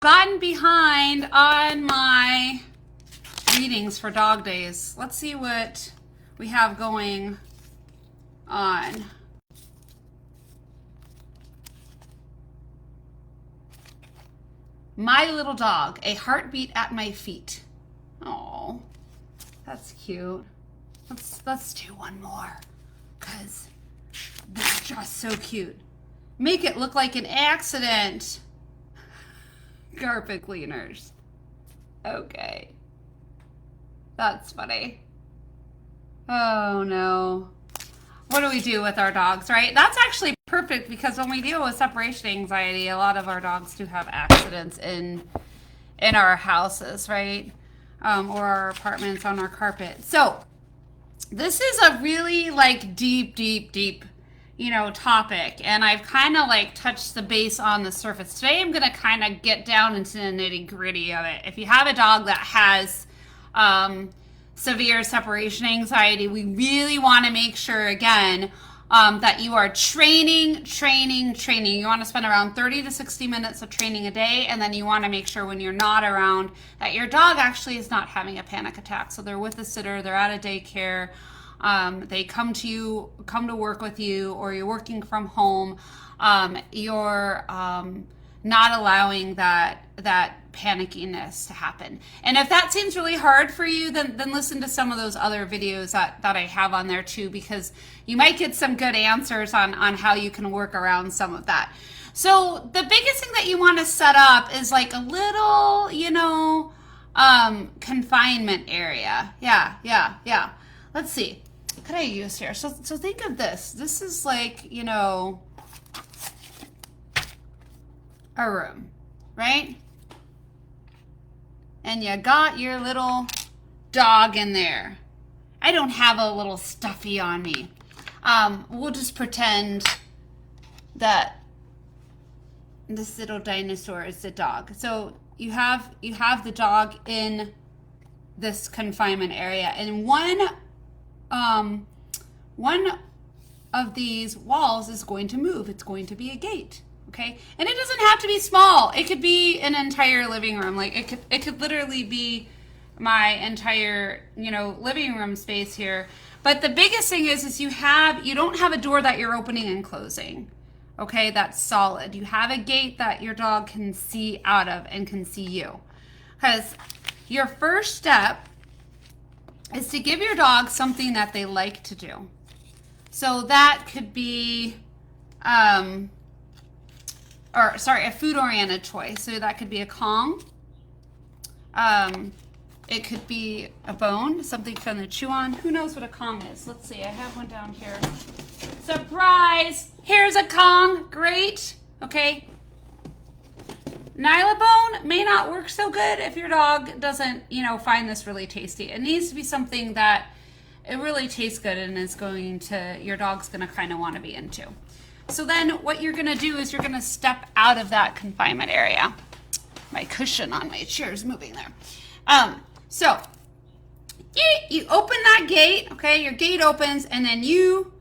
Gotten behind on my readings for dog days. Let's see what we have going on. My little dog, a heartbeat at my feet. Oh, that's cute. Let's do one more because they're just so cute. Make it look like an accident. Carpet cleaners. Okay. That's funny. Oh no. What do we do with our dogs, right? That's actually perfect because when we deal with separation anxiety, a lot of our dogs do have accidents in our houses, right? Or our apartments on our carpet. So this is a really deep, topic. And I've kind of touched the base on the surface. Today I'm going to kind of get down into the nitty gritty of it. If you have a dog that has severe separation anxiety, we really want to make sure, again, that you are training. You want to spend around 30 to 60 minutes of training a day, and then you want to make sure when you're not around that your dog actually is not having a panic attack. So they're with a sitter, they're at a daycare, they come to work with you, or you're working from home, you're not allowing that panickiness to happen. And if that seems really hard for you, then listen to some of those other videos that I have on there too, because you might get some good answers on how you can work around some of that. So the biggest thing that you want to set up is like a little, confinement area. Yeah. Let's see. What could I use here? So think of this. This is like, a room, right? And you got your little dog in there. I don't have a little stuffy on me. We'll just pretend that this little dinosaur is the dog. So you have the dog in this confinement area, and one of these walls is going to move. It's going to be a gate. Okay, and it doesn't have to be small. It could be an entire living room. It could literally be my entire, living room space here. But the biggest thing is you don't have a door that you're opening and closing. Okay, that's solid. You have a gate that your dog can see out of and can see you. Because your first step is to give your dog something that they like to do. So that could be a food-oriented toy. So that could be a Kong. It could be a bone, something for them to chew on. Who knows what a Kong is? Let's see. I have one down here. Surprise! Here's a Kong. Great. Okay. Nylabone may not work so good if your dog doesn't, find this really tasty. It needs to be something that it really tastes good and your dog's going to kind of want to be into. So then what you're going to do is you're going to step out of that confinement area. My cushion on my chair is moving there. So you open that gate, okay? Your gate opens, and then you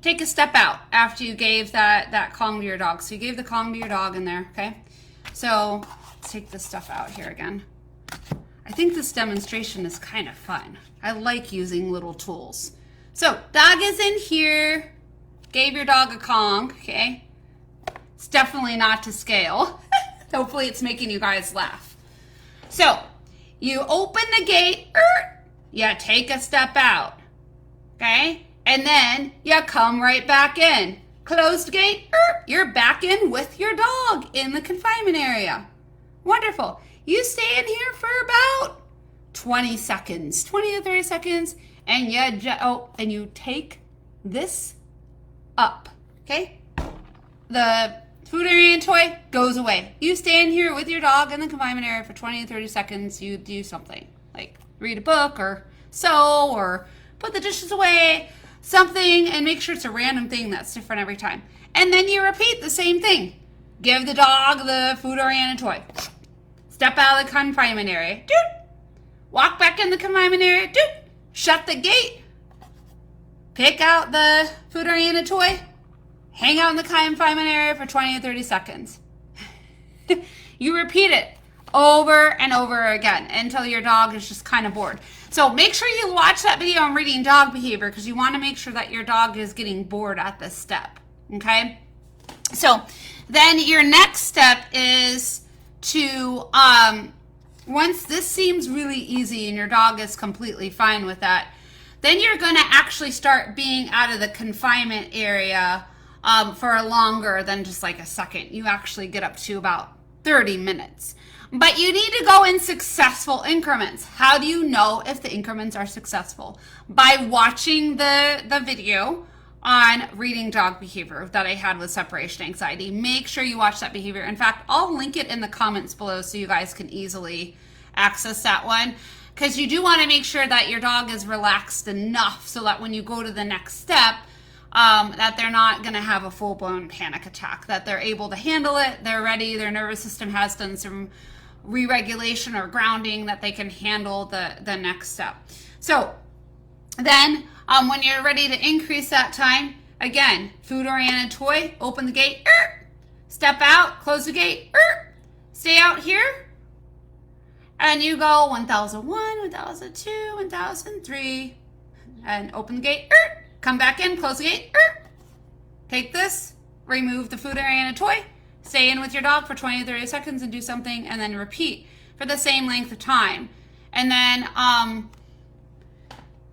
take a step out after you gave that Kong to your dog. So you gave the Kong to your dog in there, okay? So let's take this stuff out here again. I think this demonstration is kind of fun. I like using little tools. So dog is in here. Gave your dog a Kong, okay? It's definitely not to scale. Hopefully it's making you guys laugh. So you open the gate, you take a step out, okay? And then you come right back in. Closed gate, you're back in with your dog in the confinement area. Wonderful. You stay in here for about 20 seconds, 20 to 30 seconds, and you take this up, okay? The food-oriented toy goes away. You stay in here with your dog in the confinement area for 20 to 30 seconds. You do something, like read a book or sew or put the dishes away, something, and make sure it's a random thing that's different every time. And then you repeat the same thing. Give the dog the food-oriented toy. Step out of the confinement area. Walk back in the confinement area. Shut the gate. Pick out the food-oriented toy. Hang out in the confinement area for 20 to 30 seconds. You repeat it over and over again until your dog is just kind of bored. So make sure you watch that video on reading dog behavior because you want to make sure that your dog is getting bored at this step, okay? So then your next step is to, once this seems really easy and your dog is completely fine with that, then you're going to actually start being out of the confinement area for longer than just like a second. You actually get up to about 30 minutes. But you need to go in successful increments. How do you know if the increments are successful? By watching the video on reading dog behavior that I had with separation anxiety. Make sure you watch that behavior. In fact, I'll link it in the comments below so you guys can easily access that one. Because you do want to make sure that your dog is relaxed enough so that when you go to the next step, that they're not going to have a full-blown panic attack, that they're able to handle it, they're ready, their nervous system has done some re-regulation or grounding, that they can handle the next step. So then when you're ready to increase that time, again, food-oriented toy, open the gate, step out, close the gate, stay out here, and you go 1001, 1002, 1003, and open the gate, come back in, close the gate, take this, remove the food-oriented toy, stay in with your dog for 20 to 30 seconds and do something, and then repeat for the same length of time. And then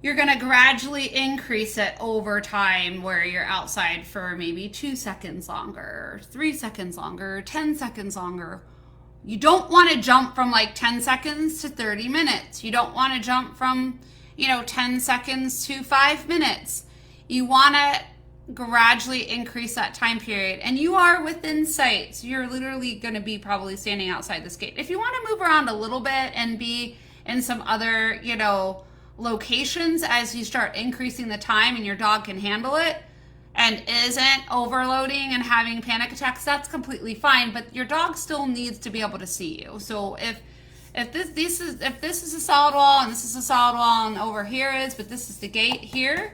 you're going to gradually increase it over time where you're outside for maybe 2 seconds longer, 3 seconds longer, 10 seconds longer. You don't want to jump from like 10 seconds to 30 minutes. You don't want to jump from, 10 seconds to 5 minutes. You want to gradually increase that time period, and you are within sight, so you're literally going to be probably standing outside this gate. If you want to move around a little bit and be in some other locations as you start increasing the time and your dog can handle it and isn't overloading and having panic attacks, that's completely fine, but your dog still needs to be able to see you. So if this is a solid wall and this is a solid wall and over here is, but this is the gate here,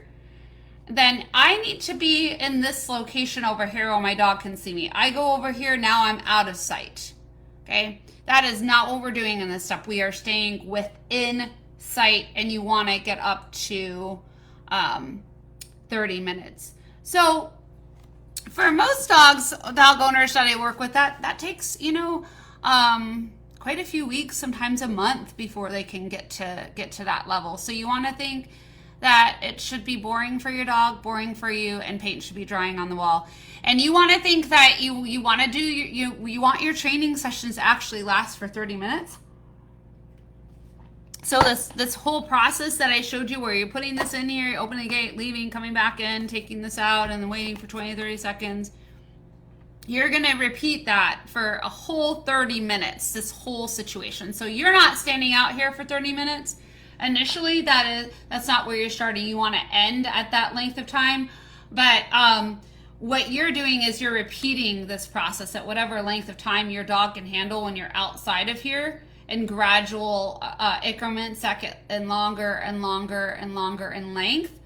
then I need to be in this location over here where my dog can see me. I go over here, now I'm out of sight. Okay? That is not what we're doing in this step. We are staying within sight, and you want to get up to 30 minutes. So for most dog owners that I work with, that takes, quite a few weeks, sometimes a month before they can get to that level. So you want to think that it should be boring for your dog, boring for you, and paint should be drying on the wall. And you want to think that you want to do you want your training sessions to actually last for 30 minutes. So this whole process that I showed you, where you're putting this in here, opening the gate, leaving, coming back in, taking this out, and then waiting for 20, 30 seconds, you're going to repeat that for a whole 30 minutes, this whole situation. So you're not standing out here for 30 minutes. Initially, that's not where you're starting. You want to end at that length of time, but what you're doing is you're repeating this process at whatever length of time your dog can handle when you're outside of here, in gradual increments that get longer and longer and longer in length,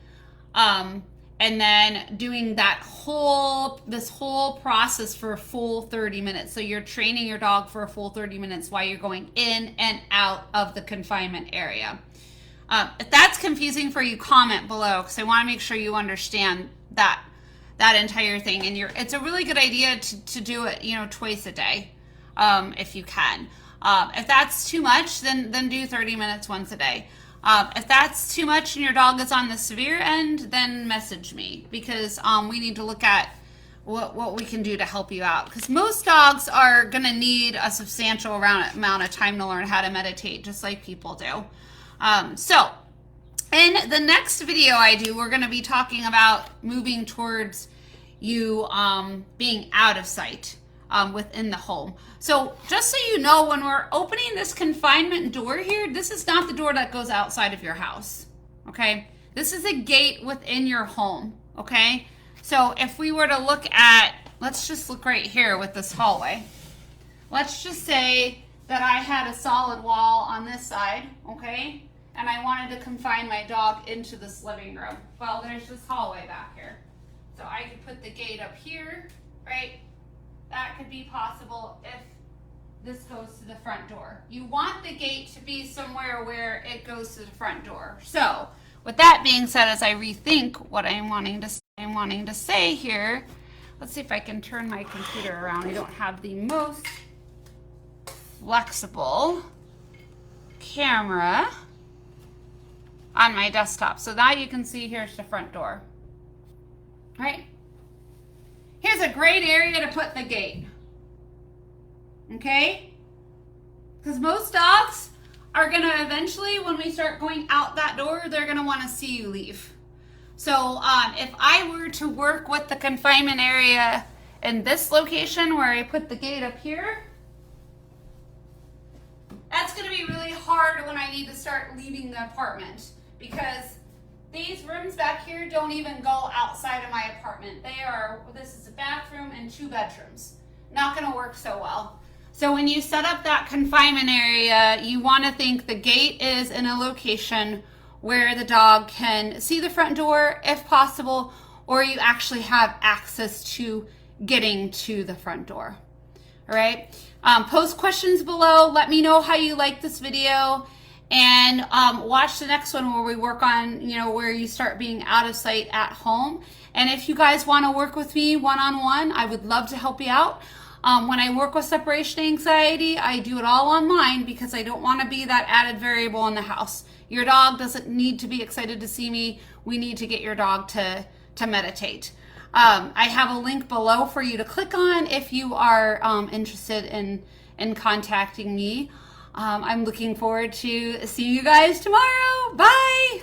and then doing this whole process for a full 30 minutes. So you're training your dog for a full 30 minutes while you're going in and out of the confinement area. If that's confusing for you, comment below, because I want to make sure you understand that entire thing. And it's a really good idea to do it, twice a day, if you can. If that's too much, then do 30 minutes once a day. If that's too much and your dog is on the severe end, then message me, because we need to look at what we can do to help you out. Because most dogs are going to need a substantial amount of time to learn how to meditate, just like people do. So in the next video I do, we're going to be talking about moving towards you being out of sight within the home. So just so you know, when we're opening this confinement door here, this is not the door that goes outside of your house. Okay? This is a gate within your home. Okay? So if we were to look at, let's just look right here with this hallway. Let's just say that I had a solid wall on this side, okay? And I wanted to confine my dog into this living room. Well, there's this hallway back here. So I could put the gate up here, right? That could be possible if this goes to the front door. You want the gate to be somewhere where it goes to the front door. So with that being said, as I rethink what I'm wanting to say here, let's see if I can turn my computer around. I don't have the most flexible camera on my desktop. So that you can see here's the front door. All right. Here's a great area to put the gate. Okay? Because most dogs are going to eventually, when we start going out that door, they're going to want to see you leave. So if I were to work with the confinement area in this location where I put the gate up here, that's going to be really hard when I need to start leaving the apartment, because these rooms back here don't even go outside of my apartment. This is a bathroom and 2 bedrooms. Not going to work so well. So when you set up that confinement area, you want to think the gate is in a location where the dog can see the front door if possible, or you actually have access to getting to the front door. All right. Post questions below. Let me know how you like this video, and watch the next one where we work on, where you start being out of sight at home. And if you guys want to work with me one-on-one, I would love to help you out. When I work with separation anxiety, I do it all online because I don't want to be that added variable in the house. Your dog doesn't need to be excited to see me. We need to get your dog to meditate. I have a link below for you to click on if you are interested in contacting me. I'm looking forward to seeing you guys tomorrow. Bye.